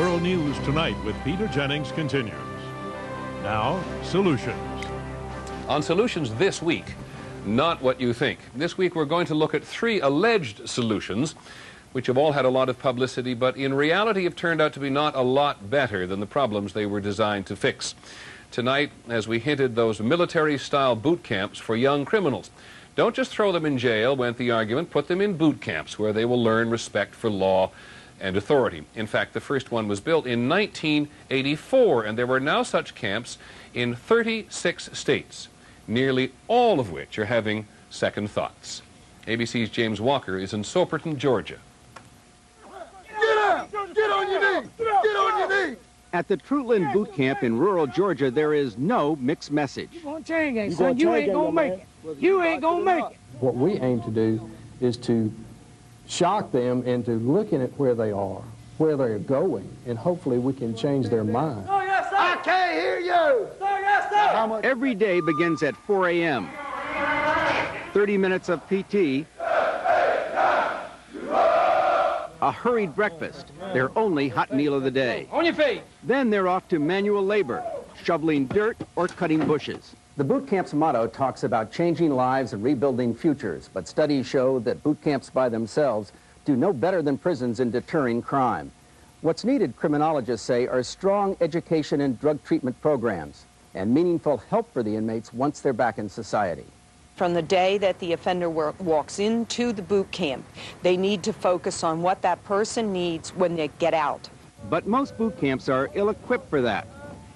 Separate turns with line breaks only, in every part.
World News Tonight with Peter Jennings continues. Now, Solutions.
On Solutions this week, not what you think. This week we're going to look at 3 alleged solutions which have all had a lot of publicity, but in reality have turned out to be not a lot better than the problems they were designed to fix. Tonight, as we hinted, those military-style boot camps for young criminals. Don't just throw them in jail, went the argument, put them in boot camps where they will learn respect for law and authority. In fact, the first one was built in 1984, and there were now such camps in 36 states, nearly all of which are having second thoughts. ABC's James Walker is in Soperton, Georgia.
Get up! Get on your knees! Get on your knees!
At the Truetlen Boot Camp in rural Georgia, there is no mixed message.
You gonna change that, son. You ain't gonna make it. You ain't gonna make it.
What we aim to do is to shock them into looking at where they are, where they're going, and hopefully we can change their mind.
Oh, yes, sir.
I can't hear you!
Sir, yes, sir.
How much?
Every day begins at 4 a.m. 30 minutes of PT, a hurried breakfast, their only hot meal of the day.
On your feet.
Then they're off to manual labor, shoveling dirt or cutting bushes.
The boot camp's motto talks about changing lives and rebuilding futures, but studies show that boot camps by themselves do no better than prisons in deterring crime. What's needed, criminologists say, are strong education and drug treatment programs and meaningful help for the inmates once they're back in society.
From the day that the offender walks into the boot camp, they need to focus on what that person needs when they get out.
But most boot camps are ill-equipped for that.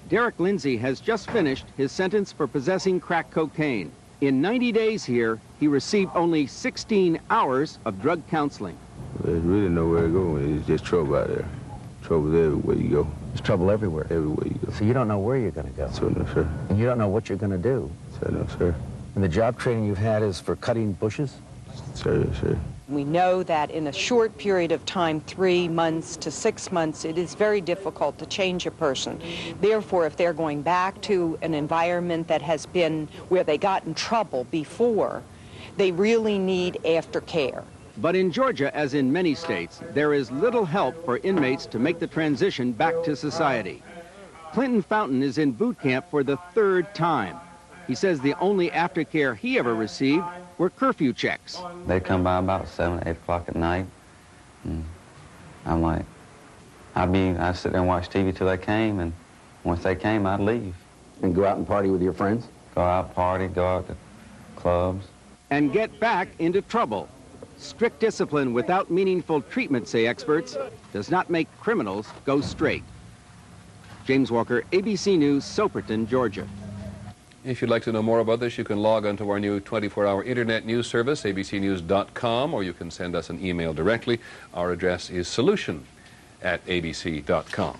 Derek Lindsay has just finished his sentence for possessing crack cocaine. In 90 days here, he received only 16 hours of drug counseling.
There's really nowhere to go. It's just trouble out there. Trouble's everywhere you go.
There's trouble everywhere.
Everywhere you go.
So you don't know where you're going to go.
So no, sir.
And you don't know what you're going to do.
So no, sir.
And the job training you've had is for cutting bushes?
Sir, sir.
We know that in a short period of time, 3 months to 6 months, it is very difficult to change a person. Therefore, if they're going back to an environment that has been where they got in trouble before, they really need aftercare.
But in Georgia, as in many states, there is little help for inmates to make the transition back to society. Clinton Fountain is in boot camp for the 3rd time. He says the only aftercare he ever received were curfew checks.
They come by about 7, 8 o'clock at night. And I'm like, I'd sit there and watch TV till they came, and once they came, I'd leave.
And go out and party with your friends?
Go out, party, go out to clubs.
And get back into trouble. Strict discipline without meaningful treatment, say experts, does not make criminals go straight. James Walker, ABC News, Soperton, Georgia.
If you'd like to know more about this, you can log on to our new 24-hour internet news service, abcnews.com, or you can send us an email directly. Our address is solution@abc.com.